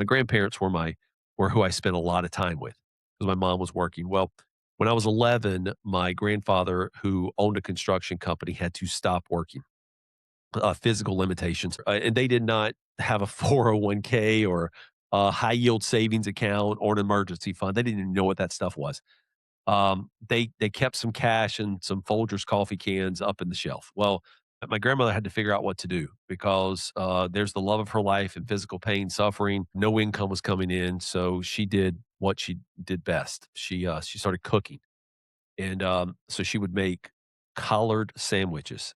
My grandparents were who I spent a lot of time with because my mom was working. Well, when I was 11, my grandfather, who owned a construction company, had to stop working, physical limitations, and they did not have a 401k or a high yield savings account or an emergency fund. They didn't even know what that stuff was. They kept some cash and some Folgers coffee cans up in the shelf. Well, my grandmother had to figure out what to do because there's the love of her life and physical pain, suffering. No income was coming in, so she did what she did best. She started cooking, and so she would make collard sandwiches.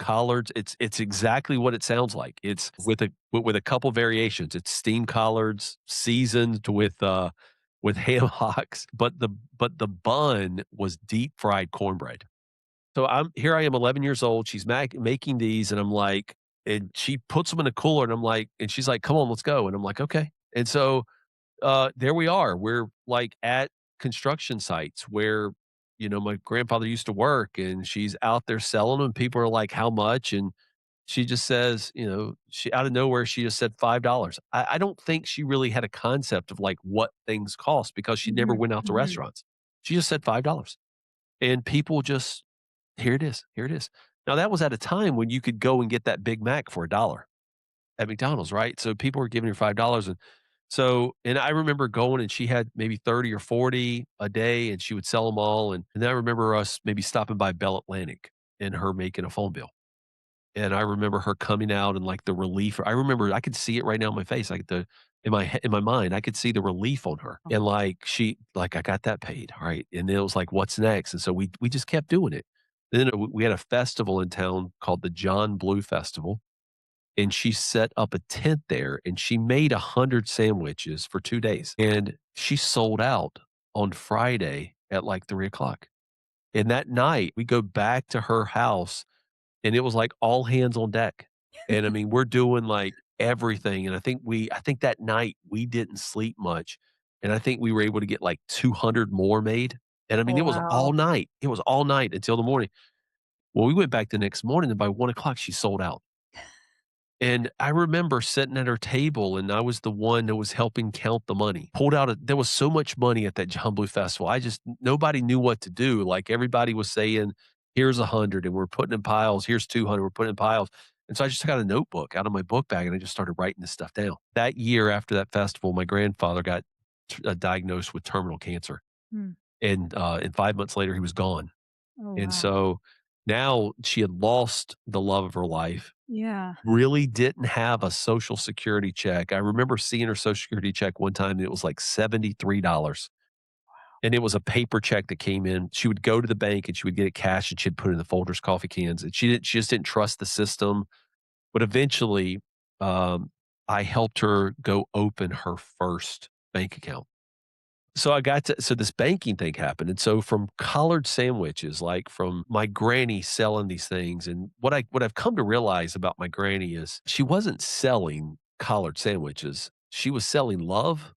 Collards, it's exactly what it sounds like. It's with a couple variations. It's steamed collards seasoned with ham hocks, but the bun was deep fried cornbread. So I am 11 years old. She's making these, and I'm like, and she puts them in a cooler, and I'm like, and she's like, "Come on, let's go." And I'm like, "Okay." And so there we are. We're like at construction sites where, my grandfather used to work, and she's out there selling them. People are like, "How much?" And she just says, she out of nowhere, she just said $5. I don't think she really had a concept of like what things cost because she never Mhm, went out to mhm. restaurants. She just said $5. And people just, here it is. Here it is. Now that was at a time when you could go and get that Big Mac for $1 at McDonald's, right? So people were giving her $5. And I remember going, and she had maybe 30 or 40 a day, and she would sell them all. And then I remember us maybe stopping by Bell Atlantic and her making a phone bill. And I remember her coming out and, like, the relief. I remember I could see it right now in my face, like, in my mind, I could see the relief on her, Oh, and, "I got that paid, all right," and then it was like, "What's next?" And so we just kept doing it. Then we had a festival in town called the John Blue Festival, and she set up a tent there, and she made 100 sandwiches for 2 days, and she sold out on Friday at, like, 3 o'clock. And that night, we go back to her house, and it was like all hands on deck. And I mean, we're doing like everything. And I think that night we didn't sleep much. And I think we were able to get like 200 more made. And I mean, it was all wow. night. It was all night until the morning. Well, we went back the next morning, and by 1 o'clock, she sold out. And I remember sitting at her table, and I was the one that was helping count the money. There was so much money at that John Blue Festival. Nobody knew what to do. Like everybody was saying, here's 100, and we're putting in piles. Here's 200, we're putting in piles. And so I just got a notebook out of my book bag, and I just started writing this stuff down. That year after that festival, my grandfather got diagnosed with terminal cancer. Mm. And 5 months later, he was gone. Oh, And wow. so now she had lost the love of her life, Yeah. really didn't have a Social Security check. I remember seeing her Social Security check one time, and it was like $73, and it was a paper check that came in. She would go to the bank, and she would get it cash, and she'd put it in the Folgers coffee cans, and she just didn't trust the system. But eventually, um, I helped her go open her first bank account. So this banking thing happened, and so from collared sandwiches, like, from my granny selling these things, and what I've come to realize about my granny is she wasn't selling collared sandwiches, she was selling love